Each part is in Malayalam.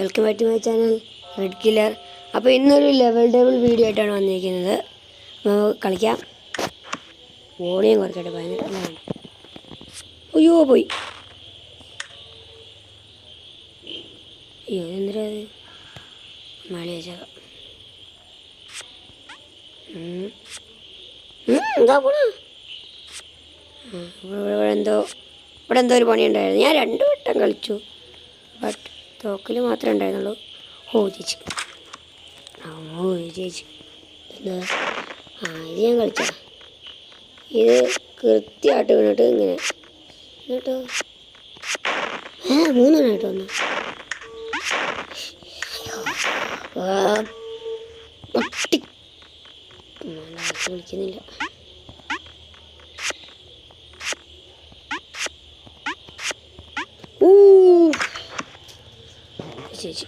Welcome back to my channel red killer. അപ്പോൾ ഇന്നൊരു ലെവൽ ഡബിൾ വീഡിയോ ആയിട്ടാണ് വന്നിരിക്കുന്നത്. കളിക്കാം. വോളിയം കുറക്കട്ടെ, ഭയങ്കര അയ്യോ പോയി. അയ്യോ എന്തിനാ മഴ വെച്ചേക്കാം. എന്താ പോണ ഇവിടെ എന്തോ ഒരു പണിയുണ്ടായിരുന്നു. ഞാൻ 2 വട്ടം കളിച്ചു, ബട്ട് തോക്കിൽ മാത്രമേ ഉണ്ടായിരുന്നുള്ളൂ. ചേച്ചി ചേച്ചി എന്താ ഇത് ഞാൻ കളിച്ച ഇത് കൃത്യമായിട്ട് വീണിട്ട് ഇങ്ങനെ കേട്ടോ. 3 എണ്ണമായിട്ട് വന്നു. പട്ടി വിളിക്കുന്നില്ല. ചേച്ചി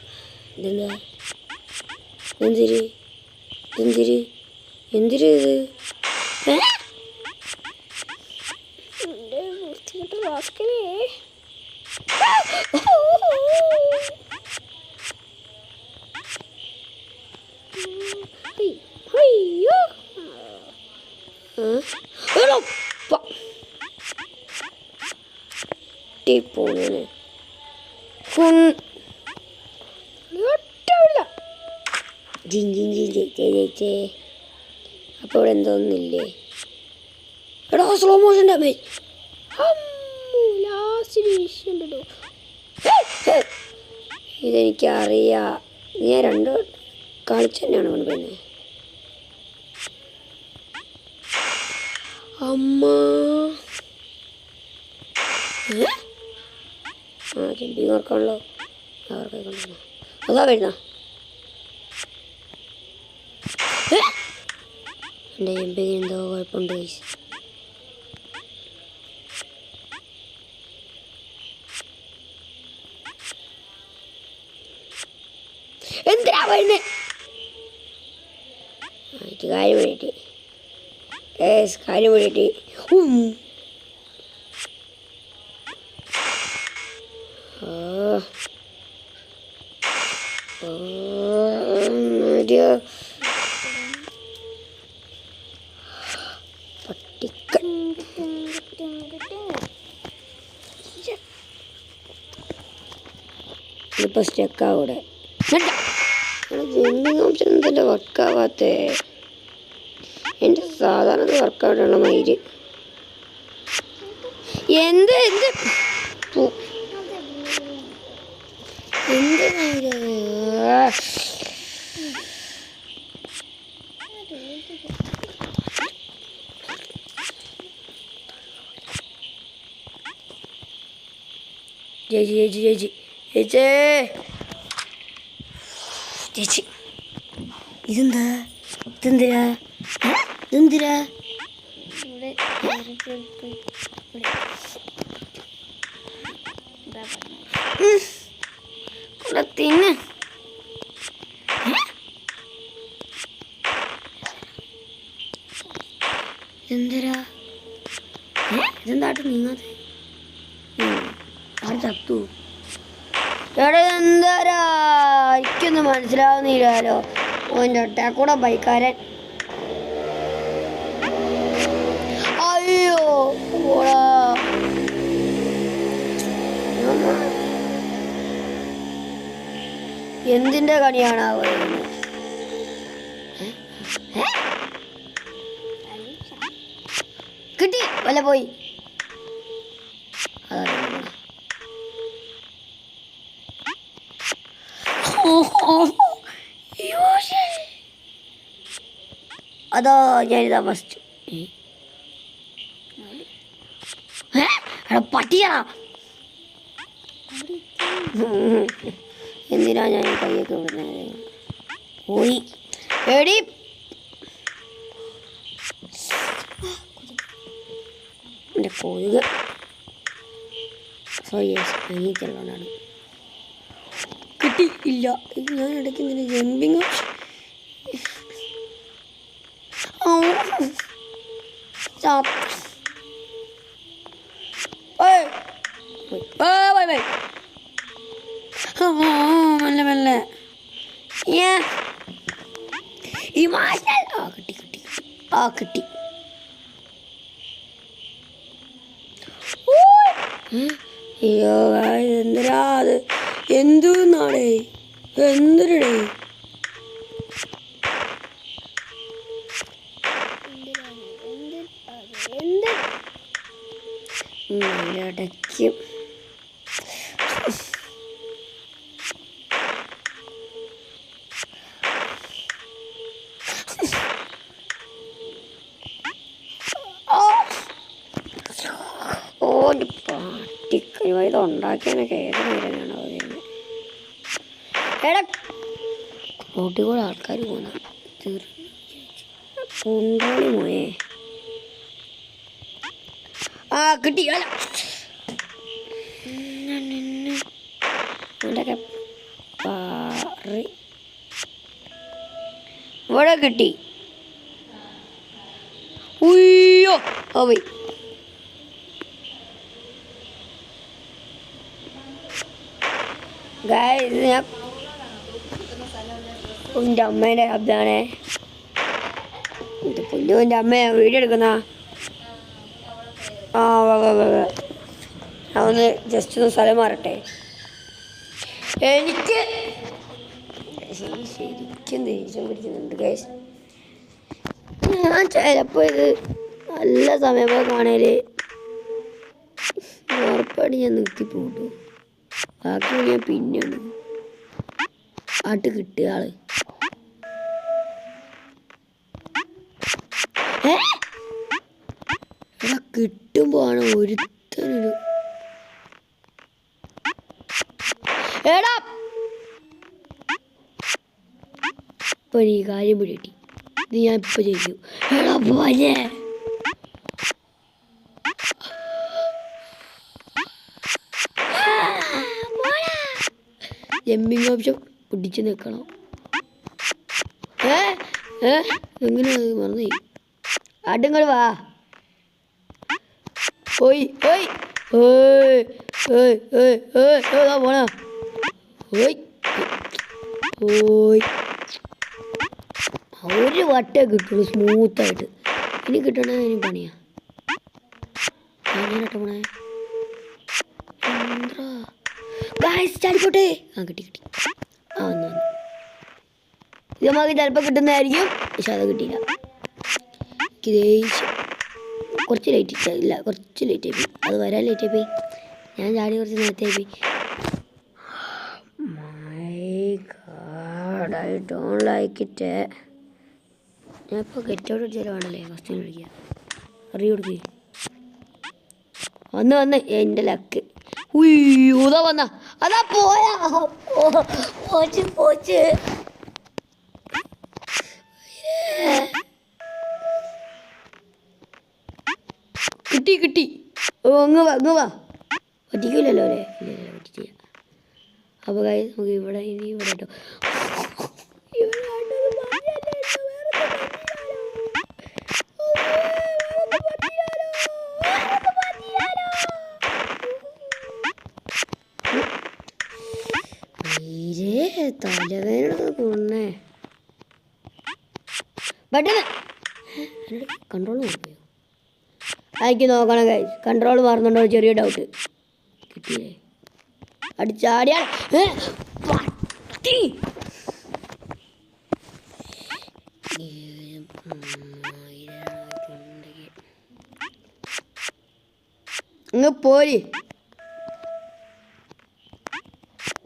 ഇതെന്താ എന്തിരി ഇത് എൻ്റെ വൃത്തികെട്ട റാസ്കലേ. പോണേ അപ്പോൾ ഇവിടെ എന്തോന്നില്ലേ? എടാ സ്ലോ മോഷൻ ഡാമേജ്. ഇതെനിക്കറിയാം. ഞാൻ 2 കളിച്ച് തന്നെയാണ് കൊണ്ടുപോയത്. അമ്മ ജമ്പിങ് ഓർക്കാണല്ലോ. അവർക്ക് കൊണ്ടുവന്നു അതാ വരുന്ന എൻ്റെ ജമ്പിങ് എന്തോ കുഴപ്പമുണ്ട്. എന്തിനാ വരുന്നേ? കാര്യം വേണ്ടിയിട്ട് കാര്യം വേണ്ടിയിട്ട് ഇപ്പോൾ സ്റ്റക്കാവൂടെ. ജമ്പിങ് ഓപ്ഷൻ എന്തല്ലേ വർക്കാവാത്തേ? എൻ്റെ സാധാരണ വർക്കൗട്ടുള്ള മയില് എന്ത് എന്ത് എന്ത് മയില് ചേച്ചി ചേച്ചി ചേച്ചി ചേച്ചേ ചേച്ചി ഇതെന്താ ഇതെന്തിരാ ഇതെന്തിരാ തിന്ന് ഇതെന്തിരാ ഇതെന്താട്ട് നീങ്ങാതെ ആര് ചത്തു? എടാ എന്താരാ എനിക്കൊന്നും മനസ്സിലാവുന്നില്ലല്ലോ. ഓൻ്റെ ഒട്ടാക്കൂടെ ബൈക്കാരൻ. അയ്യോ ഓടാ എന്തിൻ്റെ കണിയാണ് ആ പറയുന്നത്? കിട്ടി വല്ല പോയി. അതോ ഞാനിതാ ഫസ്റ്റ് പട്ടിയാ. എന്തിനാ ഞാൻ കൈയൊക്കെ വിടുന്നത്? പോയി എടി എൻ്റെ കൊതുക്. സോറി അങ്ങനെയുള്ളതാണ്. കിട്ടി ഇല്ല. ഞാൻ ഇടയ്ക്ക് ഇങ്ങനെ ജമ്പിങ് നല്ല മെല്ലെ മെല്ലെ. ഇമോഷണൽ. ആ കിട്ടി കിട്ടി ആ കിട്ടി. അയ്യോ എന്തിനാ അത്? എന്തുന്നാടേ എന്തിനടേ? ഇടയ്ക്ക് പാട്ടിക്കനി ഇത് ഉണ്ടാക്കിയാനൊക്കെ ഏത് നേരനാണോ അതിന്? എടാ റോട്ടിൽ കൂടെ ആൾക്കാർ പോകുന്ന കൊണ്ടോളി മോയെ. ആ കിട്ടി. ഇവിടെ കിട്ടി. ഉയ്യോ ഓ പോയി. ഞാൻ എൻ്റെ അമ്മേൻ്റെ ശബ്ദമാണേ. ഇത് പുല്ലു എൻ്റെ അമ്മ വീഡിയോ എടുക്കുന്ന. ആ ഒന്ന് ജസ്റ്റ് ഒന്ന് സ്ഥലം മാറട്ടെ. എനിക്ക് ശരിക്കും ദേഷ്യം പിടിക്കുന്നുണ്ട് ഗൈസ്. ഞാൻ ചിലപ്പോൾ ഇത് നല്ല സമയപ്പോൾ കാണല് ഉറപ്പായിട്ട് ഞാൻ നിർത്തിപ്പോട്ടു. ബാക്കി ഞാൻ പിന്നെയാണ് ആട്ട് കിട്ടുക ആള്. എടാ കിട്ടുമ്പോഴാണ് ഒരുത്തനൊരു എടാ ഇപ്പൊ ഈ കാര്യം പിടികിട്ടി. ഇത് ഞാൻ ഇപ്പൊ ചെയ്തു. എടാ പോലെ ജമ്പിങ് ഓപ്ഷൻ പിടിച്ച് നിൽക്കണം. എങ്ങനെയാണ് മറന്നു? അടുങ്ങൾ വാ. ഓയ് ഓയ് ഓയ് ഓയ് ഓയ് ഓയ് പോണ ഓയ് ഓയ്. ഒരു വട്ടേ കിട്ടുള്ളൂ സ്മൂത്തായിട്ട്. ഇനി കിട്ടണേ ഇനി പണിയാ. ഞാനട്ടെ പോണേ ചാടിക്കോട്ടെ. ആ കിട്ടി കിട്ടി. ആ വന്നു വന്നു. ഇത് നമുക്ക് ചിലപ്പോൾ കിട്ടുന്നതായിരിക്കും. പക്ഷെ അത് കിട്ടിയില്ല. എനിക്ക് ദേഷ്യം. കുറച്ച് ലേറ്റ് ഇല്ല, കുറച്ച് ലേറ്റ് ആയിപ്പോയി. അത് വരാൻ ലേറ്റ് ആയിപ്പോയി. ഞാൻ ചാടി കുറച്ച് നേരത്തെ ആയിപ്പോയി. My God I don't like it. ഞാൻ ഇപ്പോൾ ഗെറ്റൗട്ട് അടിച്ചാലും വേണമല്ലേ ഫസ്റ്റ് വിളിക്കുക. അറിയ കൊടുക്കുക. വന്ന് എൻ്റെ ലക്ക്. ഉയ്യൂതാ വന്ന അതാ പോയാ പോച്ച് പോച്ച്. കിട്ടി കിട്ടി. അങ്ങ് വാ പറ്റിക്കില്ലല്ലോ അല്ലേ? ഇല്ല പറ്റില്ല. അപ്പോൾ നമുക്ക് ഇവിടെ ഇനി ഇവിടെ കേട്ടോ. തലവേദന കൊണ്ടേ ബട്ടണ് കൺട്രോൾ നോക്കിയോ? എനിക്ക് നോക്കണം ഗൈസ്. കൺട്രോൾ മാറുന്നുണ്ടോ? ചെറിയ ഡൗട്ട്. കിട്ടിയില്ലേ? അടിച്ചാടിയാ ഇങ്ങ് പോരി.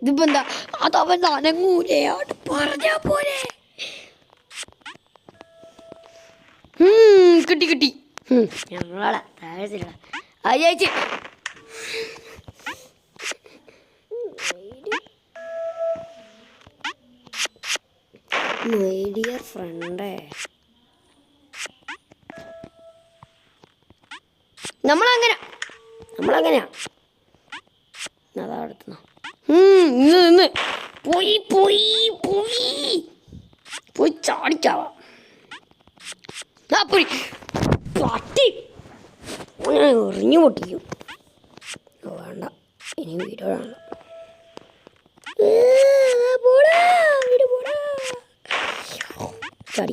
ഇതിപ്പോ എന്താ? അതവൻ നനങ്ങൂലയാട്ട് പറഞ്ഞാ പോലെ. കിട്ടി ഞങ്ങളാളെ താഴത്തില്ല അയച്ച്. മൈ ഡിയർ ഫ്രണ്ടേ, നമ്മളങ്ങനെയാ അതാ അടുത്തുന്ന നിന്ന് പോയി ചാടിച്ചാവാ. പോയി പട്ടി എറിഞ്ഞു പൊട്ടിക്കും. വേണ്ട ഇനി വീഡിയോ കാണണം. പോടാ വീട് പോടാ.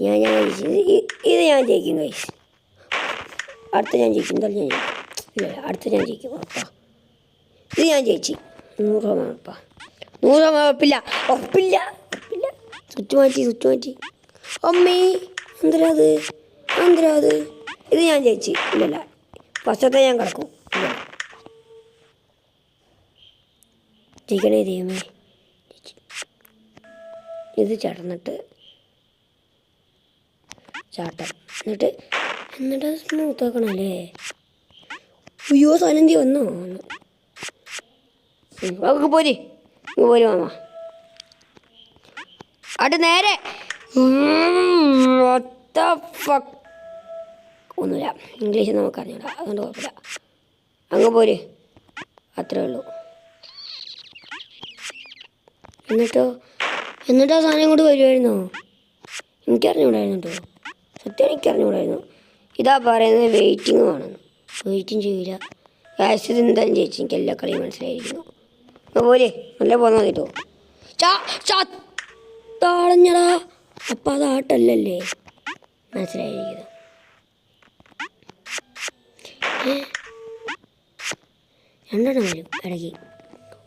ഞാൻ ഇത് ഞാൻ ജയിക്കും ഗൈസ്. അടുത്ത ഞാൻ ജയിക്കും. എന്തായാലും ഞാൻ ജയിക്കും. ഇല്ല അടുത്ത ഞാൻ ജയിക്കും ഉറപ്പാ. ഇത് ഞാൻ ജയിച്ചു 100 ഉറപ്പാ. 100 ഉറപ്പില്ല ഉറപ്പില്ല ഉറപ്പില്ല. സ്വിച്ച് മാറ്റി. അമ്മേ എന്തിനാ അത്? ഇത് ഞാൻ ജയിച്ചു. ഇല്ലല്ല ഫസ്റ്റത്തെ ഞാൻ കിടക്കും. ഇല്ല ജയിക്കണേ ദൈവമേ. ഇത് ചടന്നിട്ട് ചാട്ടം എന്നിട്ട് സ്മൂത്ത് ആക്കണല്ലേ. അയ്യോ സനന്തി വന്നോ? അവർക്ക് പോര് മാമ. അവിടെ നേരെ ഒന്നുമില്ല. ഇംഗ്ലീഷ് നമുക്ക് അറിഞ്ഞൂടാ, അതുകൊണ്ട് കുഴപ്പമില്ല. അങ്ങ് പോര്, അത്രേ ഉള്ളൂ. എന്നിട്ടോ ആ സാധനം കൊണ്ട് വരുമായിരുന്നോ? എനിക്കറിഞ്ഞൂടായിരുന്നു കേട്ടോ, സത്യം എനിക്കറിഞ്ഞൂടായിരുന്നു. ഇതാ പറയുന്നത് വെയിറ്റിംഗ് വേണമെന്ന്. വെയിറ്റിംഗ് ചെയ്യില്ല. ഇത് എന്തായാലും ചേച്ചി എനിക്ക് എല്ലാ കളിയും മനസ്സിലായിരിക്കുന്നു. പോലെ നല്ല പോന്നാൽ കേട്ടോ. താളഞ്ഞടാ. അപ്പം അത് ആട്ടല്ലല്ലേ, മനസ്സിലായിരിക്കുന്നു. രണ്ടെണ്ണം വരും ഇടയ്ക്ക്.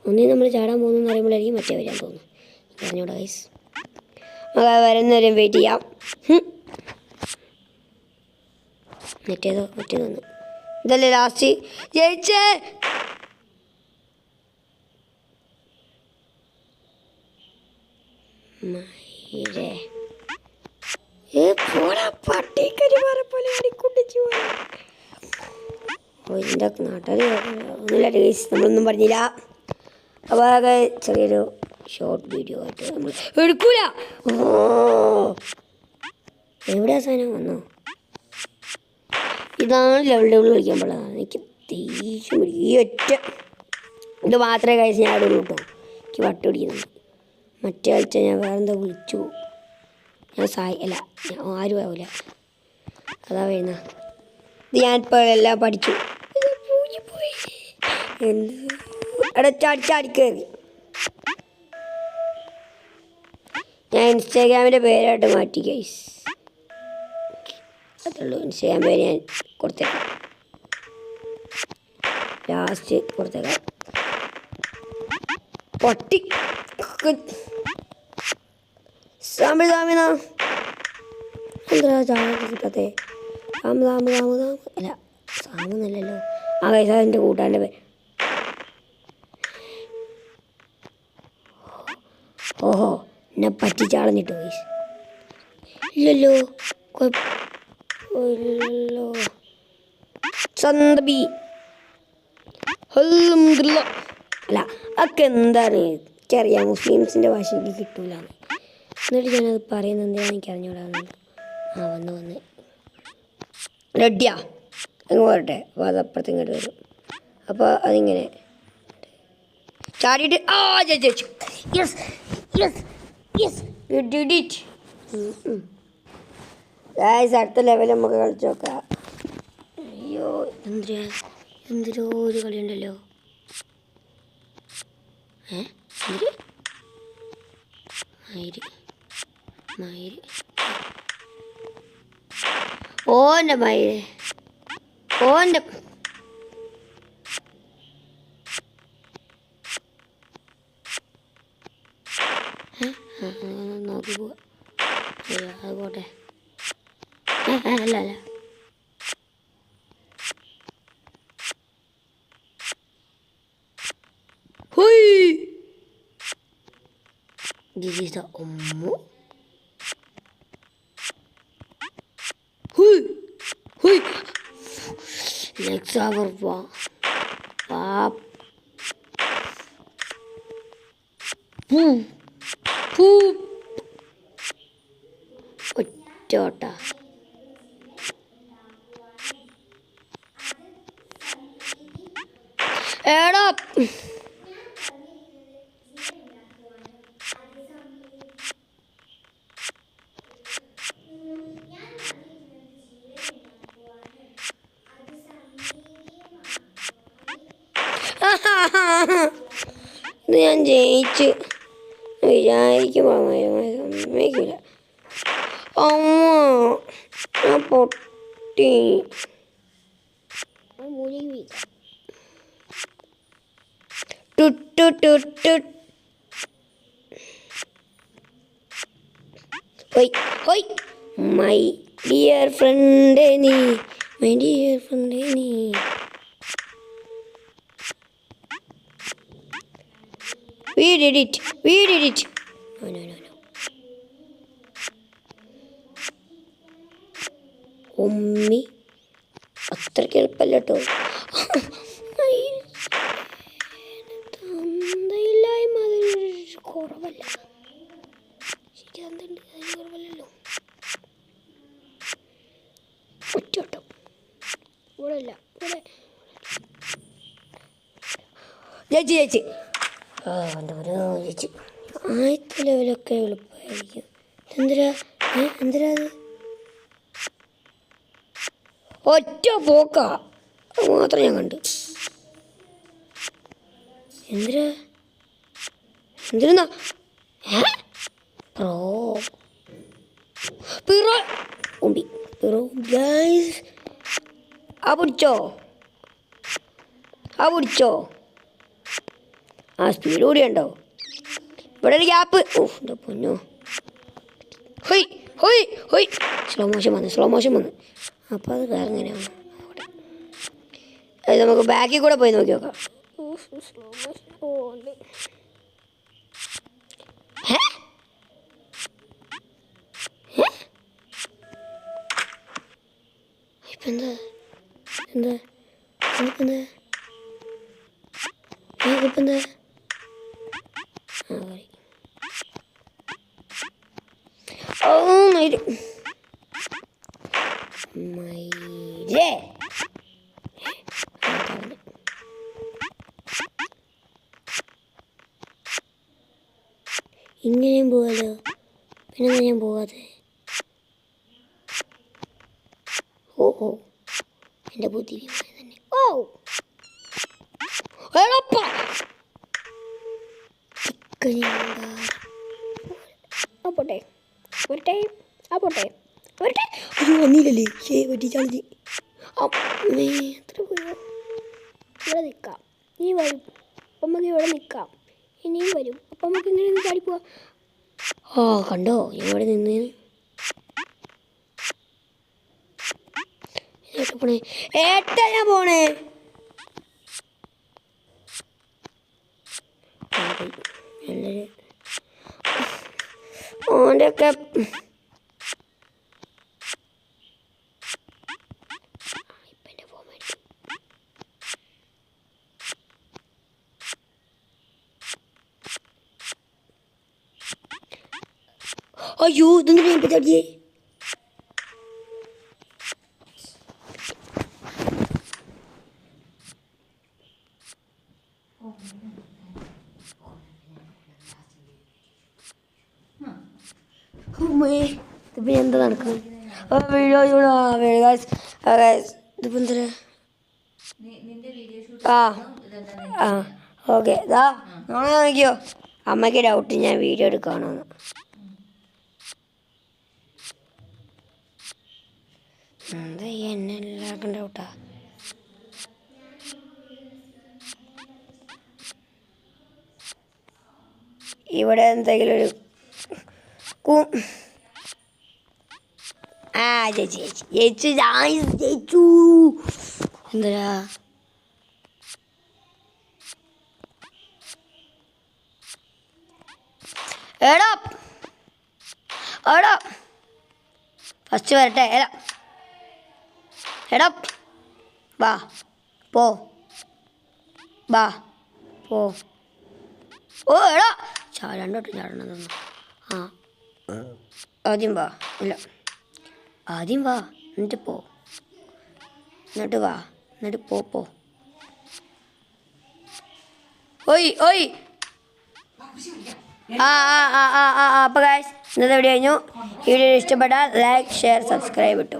ഒന്നിൽ നമ്മൾ ചാടാൻ പോകുന്നു പറയുമ്പോഴായിരിക്കും മറ്റേ വരാൻ തോന്നുന്നു. പറഞ്ഞോടാ ഗൈസ്, വരുന്നവരും വെയിറ്റ് ചെയ്യാം. മറ്റേതൊന്ന് ഇതല്ലേ ലാസ്റ്റ് ജയിച്ചേ. ഇതിൻ്റെ നാട്ടിൽ ഒന്നുമില്ല ഗൈസ്, നമ്മളൊന്നും പറഞ്ഞില്ല. അപ്പോൾ ചെറിയൊരു ഷോർട്ട് വീഡിയോ ആയിട്ട് നമ്മൾ എടുക്കൂല. എവിടെയാ സാധനം വന്നോ? ഇതാണ് ലെവൽ കളിക്കാൻ പാടില്ല. എനിക്ക് ദേഷ്യം പിടിക്കും ഈ ഒറ്റ ഇത് മാത്രമേ കഴിച്ച് ഞാൻ ആടുള്ളൂ കേട്ടോ. എനിക്ക് വട്ട് പിടിക്കുന്നുണ്ട്. മറ്റേ കളിച്ചാൽ ഞാൻ വേറെന്താ വിളിച്ചു. ഞാൻ ഞാൻ ആരും ആവില്ല. അതാ വരുന്ന ഇത് ഞാനിപ്പോൾ എല്ലാം പഠിച്ചു. ചാടി കയറി. ഞാൻ ഇൻസ്റ്റാഗ്രാമിൻ്റെ പേരായിട്ട് മാറ്റി ഗൈസ്. അതുള്ളൂ. ഇൻസ്റ്റാഗ്രാം പേര് ഞാൻ കൊടുത്തേക്കാം, ലാസ്റ്റ് കൊടുത്തേക്കാം. പൊട്ടി സാമിന എന്താ കിട്ടാത്തേ? അല്ല സാമെന്നല്ലല്ലോ. ആ കൈസ എൻ്റെ കൂട്ടാൻ്റെ പേര്. ഓഹോ എന്നെ പറ്റിച്ചാളഞ്ഞിട്ടോ ഗൈസ്. ഇല്ലല്ലോ കുഴപ്പമില്ലല്ലോ. സന്ദബി അല്ല അതൊക്കെ എന്താണ് എനിക്കറിയാം. മുസ്ലിംസിൻ്റെ ഭാഷ എനിക്ക് കിട്ടൂല. എന്നിട്ട് ഞാനത് പറയുന്നത് എന്തിനാണ് എനിക്ക് അറിഞ്ഞൂടാന്ന്. വന്ന് റെഡിയാ അങ്ങ് പോരട്ടെ. അപ്പോൾ അത് അപ്പുറത്ത് ഇങ്ങോട്ട് വരും. അപ്പോൾ അതിങ്ങനെ ചാടിയിട്ട് ജയിച്ചു. Yes yes yes you did it. Guys അടുത്ത ലെവൽ നമുക്ക് കളിച്ച് നോക്കാം. അയ്യോ എന്തിനോ ഒരു കളിയുണ്ടല്ലോ. മയിര് ഓൻ്റെ മയിര് ഓൻ്റെ നോക്കി പോവാ. അത് പോട്ടെ. അല്ല this is the Ommo. Hui. Next hour pap. Poop. ഒറ്റോട്ട. എടാ ഇത് ഞാൻ ജയിച്ചു. വിചാരിക്കുമ്പോൾ സമ്മതിക്കില്ല. അമ്മ ഞാൻ പൊട്ടി. ടുട്ടു ടുട്ടു. ഹോയ് ഹോയ് മൈ ഡിയർ ഫ്രണ്ട് നീ, മൈ ഡിയർ ഫ്രണ്ട് നീ. We did it. We did it. No, no, no, no. ഉമ്മി അത്രയ്ക്ക് എളുപ്പമല്ല കേട്ടോ. തന്തയില്ലായ്മ അതൊരു കുറവല്ല. ശരി തന്നുണ്ട്, അതിന് കുറവല്ലല്ലോ. ഒറ്റോട്ടം ഇവിടെ ഇല്ല, ഇവിടെ ചേച്ചി ചേച്ചി എന്താ പറയുക ചേച്ചി. ആദ്യത്തെ ലെവലൊക്കെ എളുപ്പമായിരിക്കും. എന്തിനാ എന്തിനാ അത് ഒറ്റ പോക്കാ, അത് മാത്രം ഞാൻ കണ്ട്. എന്തിനാ എന്തിനാ പ്രോ പിറോ ഉമ്പി പിറോ ഗൈസ്. ആ പിടിച്ചോ, ആ പിടിച്ചോ. ആ സ്പീഡ് കൂടി ഉണ്ടോ ഇവിടെ ഒരു ഗ്യാപ്പ്. ഓ എൻ്റെ പൊന്നോ. ഹൊയ് ഹൊയ് ഹൊയ്. സ്ലോ മോഷൻ വന്നു, സ്ലോ മോഷൻ വന്നു. അപ്പോൾ അത് വേറെ എങ്ങനെയാണ് അത് നമുക്ക് ബാക്കിൽ കൂടെ പോയി നോക്കി നോക്കാം. സ്ലോ മോഷൻ പോകുന്നുണ്ട്. ഇപ്പം എന്താ എന്താ ഇപ്പം എന്താ ഇപ്പം എന്താ ഇങ്ങനെയും പോവാലോ. പിന്നെ ഞാൻ പോവാതെ. ഓ ഓ എൻ്റെ ബുദ്ധി തന്നെ. ഓ പോട്ടെ പോട്ടെ ആ പോട്ടെ പോട്ടെ. അയ്യോ വന്നില്ലല്ലേ, ശേ പറ്റിച്ചാളി. അമ്മേ എത്ര പോയോ. ഇവിടെ നിൽക്കാം, നീ വരും അപ്പം നമുക്ക് ഇവിടെ നിൽക്കാം. ഇനിയും വരും അപ്പം നമുക്ക് ഇങ്ങനെ ഒന്ന് ചാടിപ്പോവാം. ആ കണ്ടോ ഞാൻ ഇവിടെ നിന്നേന്. പോണേ ഏട്ടാ ഞാൻ പോണേ. നല്ലൊരു ഓൻ്റെയൊക്കെ അയ്യോ ഇതൊന്നും ഞാൻ പറ്റാടിയേ. ഇതിപ്പോൾ എന്താ നടക്കുന്നത്? വീഡിയോ ഇതിപ്പോൾ എന്താ ആ ആ ഓക്കെ ഇതാ നാളെ നോക്കിയോ. അമ്മയ്ക്ക് ഡൗട്ട് ഞാൻ വീഡിയോ എടുക്കുകയാണോന്ന്. എന്താ എന്നെ എല്ലാവർക്കും ഡൗട്ടാ. ഇവിടെ എന്തെങ്കിലും ഒരു ആ ചേച്ചി ചേച്ചി ചേച്ചി ജയിച്ചു. എന്താ എടാ എടാ ഫസ്റ്റ് വരട്ടെ. എടാ വാ പോ വാ പോ. ഓ എടാ ചാടണ്ടോട്ട് ചാടണം തന്നു. ആ ആദ്യം വാ. ഇല്ല ആദ്യം വാ എന്നിട്ട് പോ. എന്നിട്ട് വാ എന്നിട്ട് പോ. ഓയ് ഓയ് അപ്പോൾ ഗൈസ് ഇന്നത്തെ വീഡിയോ കഴിഞ്ഞു. വീഡിയോ ഇഷ്ടപ്പെട്ടാൽ ലൈക്ക് ഷെയർ സബ്സ്ക്രൈബ് ഇട്ടു.